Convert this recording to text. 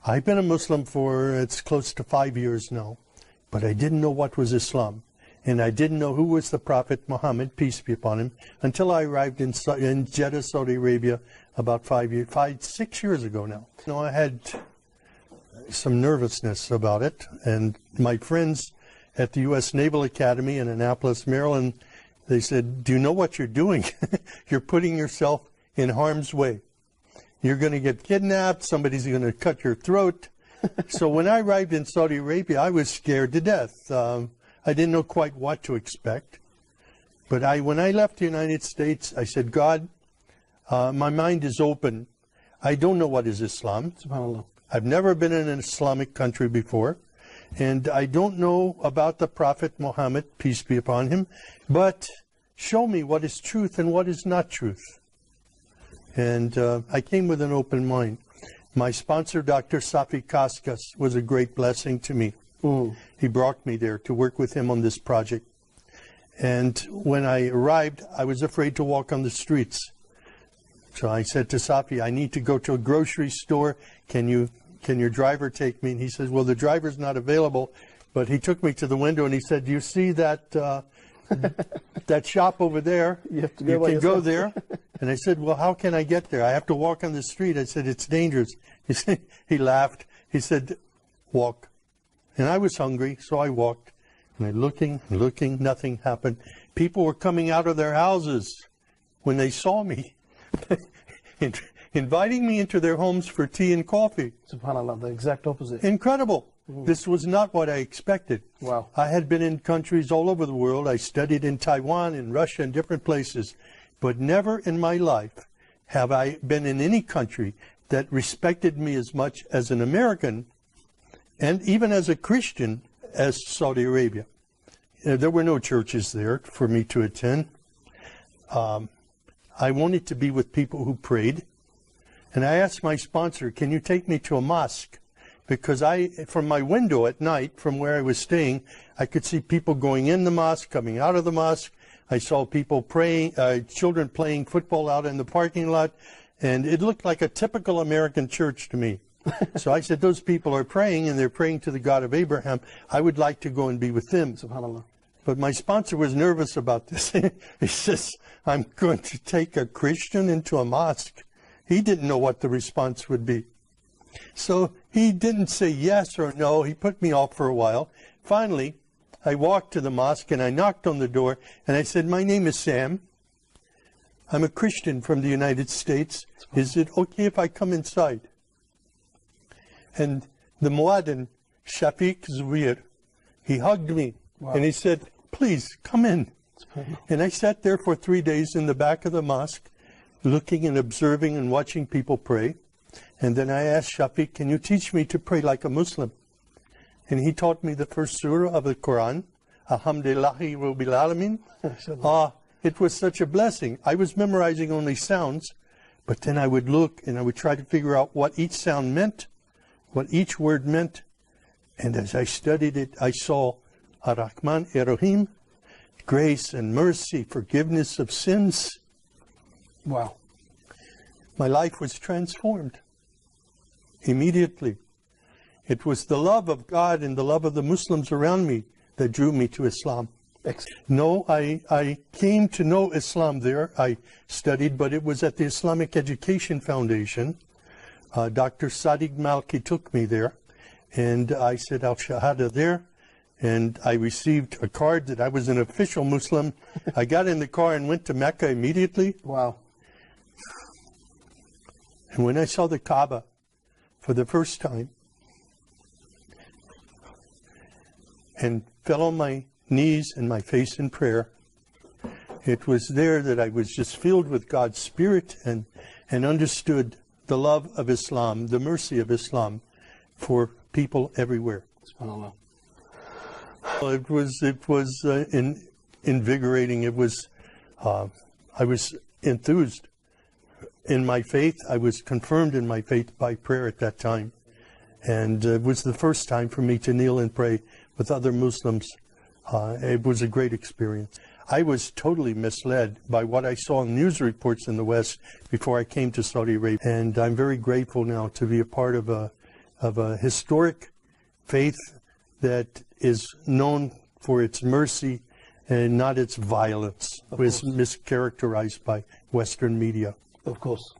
I've been a Muslim for, it's close to 5 years now, but I didn't know what was Islam. And I didn't know who was the Prophet Muhammad, peace be upon him, until I arrived in Jeddah, Saudi Arabia, about 6 years ago now. You know, I had some nervousness about it, and my friends at the U.S. Naval Academy in Annapolis, Maryland, they said, do you know what you're doing? You're putting yourself in harm's way. You're going to get kidnapped, somebody's going to cut your throat. So when I arrived in Saudi Arabia, I was scared to death. I didn't know quite what to expect. But when I left the United States, I said, God, my mind is open. I don't know what is Islam. SubhanAllah. I've never been in an Islamic country before. And I don't know about the Prophet Muhammad, peace be upon him. But show me what is truth and what is not truth. And I came with an open mind. My sponsor, Dr. Safi Kaskas, was a great blessing to me. He brought me there to work with him on this project. And when I arrived, I was afraid to walk on the streets. So I said to Safi, I need to go to a grocery store. Can your driver take me? And he says, well, the driver's not available. But he took me to the window and he said, do you see that that shop over there? You can go there. And I said, well, how can I get there? I have to walk on the street. I said, it's dangerous. He laughed. He said, walk. And I was hungry, so I walked. And I'm looking, nothing happened. People were coming out of their houses when they saw me, inviting me into their homes for tea and coffee. SubhanAllah, the exact opposite. Incredible. This was not what I expected. Wow. I had been in countries all over the world. I studied in Taiwan, in Russia, and different places. But never in my life have I been in any country that respected me as much as an American, and even as a Christian, as Saudi Arabia. There were no churches there for me to attend. I wanted to be with people who prayed. And I asked my sponsor, can you take me to a mosque? Because from my window at night, from where I was staying, I could see people going in the mosque, coming out of the mosque. I saw people praying, children playing football out in the parking lot. And it looked like a typical American church to me. So I said, those people are praying, and they're praying to the God of Abraham. I would like to go and be with them. SubhanAllah. But my sponsor was nervous about this. He says, I'm going to take a Christian into a mosque. He didn't know what the response would be. So he didn't say yes or no. He put me off for a while. Finally, I walked to the mosque, and I knocked on the door, and I said, my name is Sam. I'm a Christian from the United States. Is it okay if I come inside? And the Muaddin, Shafiq Zubair, he hugged me. Wow. And he said, please, come in. And I sat there for 3 days in the back of the mosque, looking and observing and watching people pray. And then I asked Shafiq, can you teach me to pray like a Muslim? And he taught me the first surah of the Quran, Alhamdulillahi Rabbil Alameen. It was such a blessing. I was memorizing only sounds, but then I would look and I would try to figure out what each sound meant, what each word meant. And as I studied it, I saw Ar-Rahman Ar-Rahim, grace and mercy, forgiveness of sins. Wow. My life was transformed immediately. It was the love of God and the love of the Muslims around me that drew me to Islam. Excellent. No, I came to know Islam there. I studied, but it was at the Islamic Education Foundation. Dr. Sadiq Malki took me there, and I said Al-Shahada there, and I received a card that I was an official Muslim. I got in the car and went to Mecca immediately. Wow. And when I saw the Kaaba for the first time and fell on my knees and my face in prayer, it was there that I was just filled with God's Spirit and understood the love of Islam, the mercy of Islam for people everywhere. SubhanAllah. It was invigorating. It was I was enthused in my faith. I was confirmed in my faith by prayer at that time, and it was the first time for me to kneel and pray with other Muslims. It was a great experience. I was totally misled by what I saw in news reports in the West before I came to Saudi Arabia. And I'm very grateful now to be a part of of a historic faith that is known for its mercy and not its violence, was mischaracterized by Western media. Of course.